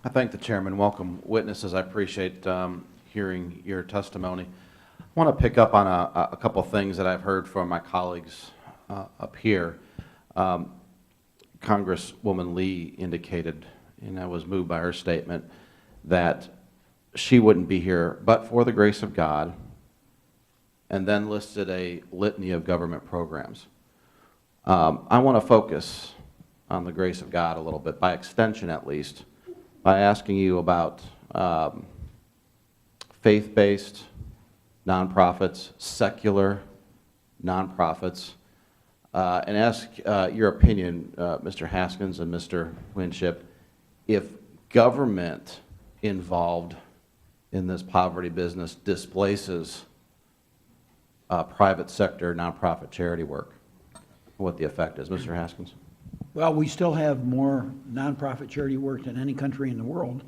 I thank the chairman. Welcome witnesses. I appreciate hearing your testimony. I want to pick up on a couple of things that I've heard from my colleagues up here. Congresswoman Lee indicated, and I was moved by her statement, that she wouldn't be here but for the grace of God, and then listed a litany of government programs. I want to focus on the grace of God a little bit, by extension at least, by asking you about faith-based nonprofits, secular nonprofits, and ask your opinion, Mr. Haskins and Mr. Winship, if government involved in this poverty business displaces private sector nonprofit charity work, what the effect is. Mr. Haskins? Well, we still have more nonprofit charity work than any country in the world.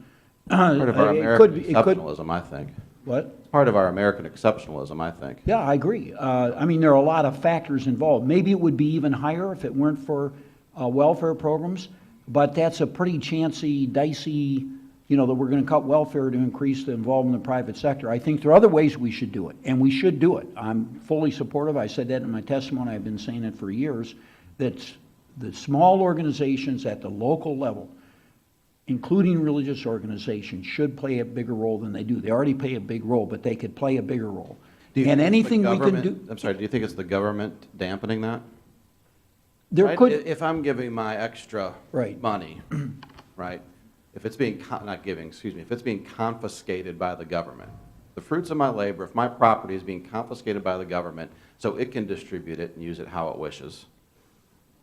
Part of our American exceptionalism, I think. What? Part of our American exceptionalism, I think. Yeah, I agree. I mean, there are a lot of factors involved. Maybe it would be even higher if it weren't for welfare programs, but that's a pretty chancy, dicey, that we're going to cut welfare to increase the involvement in the private sector. I think there are other ways we should do it, and we should do it. I'm fully supportive. I said that in my testimony. I've been saying it for years, that the small organizations at the local level, including religious organizations, should play a bigger role than they do. They already play a big role, but they could play a bigger role. And anything we can do... I'm sorry, do you think it's the government dampening that? There right? could... If I'm giving my extra right. money, right, if it's being, if it's being confiscated by the government, the fruits of my labor, if my property is being confiscated by the government so it can distribute it and use it how it wishes.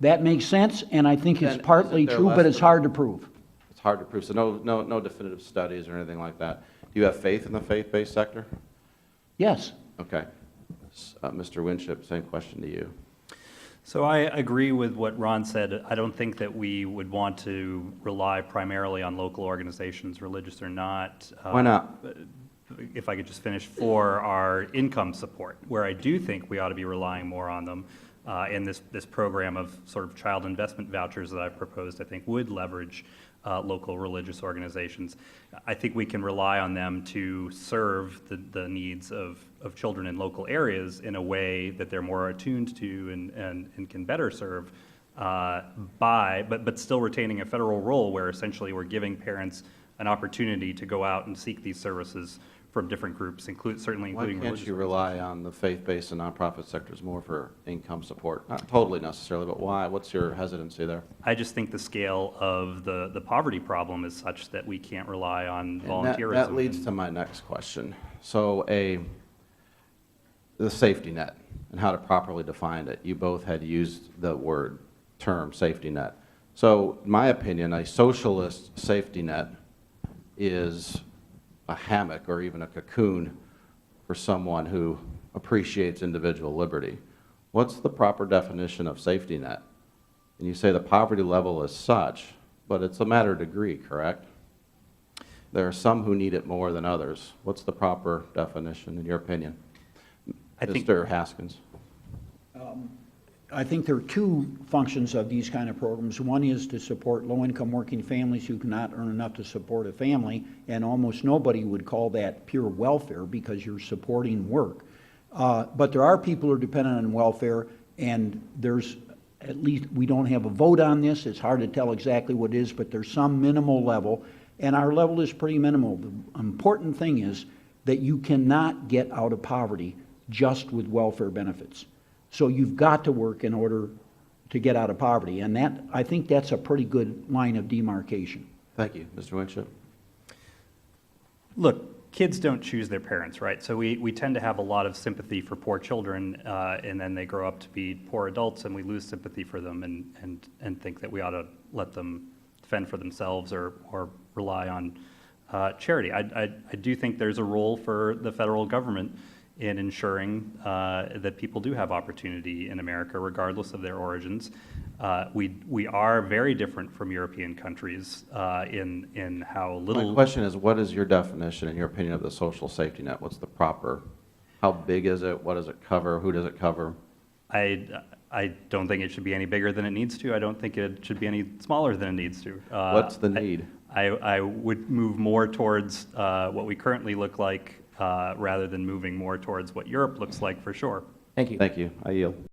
That makes sense, and I think it's partly true, but it's hard to prove. It's hard to prove, so no definitive studies or anything like that. Do you have faith in the faith-based sector? Yes. Okay. Mr. Winship, same question to you. So I agree with what Ron said. I don't think that we would want to rely primarily on local organizations, religious or not. Why not? If I could just finish, for our income support, where I do think we ought to be relying more on them. And this program of sort of child investment vouchers that I've proposed, I think, would leverage local religious organizations. I think we can rely on them to serve the needs of children in local areas in a way that they're more attuned to and can better serve but still retaining a federal role where essentially we're giving parents an opportunity to go out and seek these services from different groups, certainly including religious. Why can't you rely on the faith-based and nonprofit sectors more for income support? Not totally necessarily, but why? What's your hesitancy there? I just think the scale of the poverty problem is such that we can't rely on volunteerism. That leads to my next question. So the safety net and how to properly define it. You both had used the term safety net. So in my opinion, a socialist safety net is a hammock or even a cocoon for someone who appreciates individual liberty. What's the proper definition of safety net? And you say the poverty level is such, but it's a matter of degree, correct? There are some who need it more than others. What's the proper definition in your opinion? Mr. Haskins. I think there are two functions of these kind of programs. One is to support low-income working families who cannot earn enough to support a family, and almost nobody would call that pure welfare because you're supporting work. But there are people who are dependent on welfare, and there's, at least we don't have a vote on this. It's hard to tell exactly what it is, but there's some minimal level, and our level is pretty minimal. The important thing is that you cannot get out of poverty just with welfare benefits. So you've got to work in order to get out of poverty, and I think that's a pretty good line of demarcation. Thank you. Mr. Winship. Look, kids don't choose their parents, right? So we tend to have a lot of sympathy for poor children, and then they grow up to be poor adults, and we lose sympathy for them and think that we ought to let them fend for themselves or rely on charity. I do think there's a role for the federal government in ensuring that people do have opportunity in America, regardless of their origins. We are very different from European countries in how little... My question is, what is your definition, in your opinion, of the social safety net? What's the proper, how big is it? What does it cover? Who does it cover? I don't think it should be any bigger than it needs to. I don't think it should be any smaller than it needs to. What's the need? I would move more towards what we currently look like rather than moving more towards what Europe looks like, for sure. Thank you. Thank you. I yield.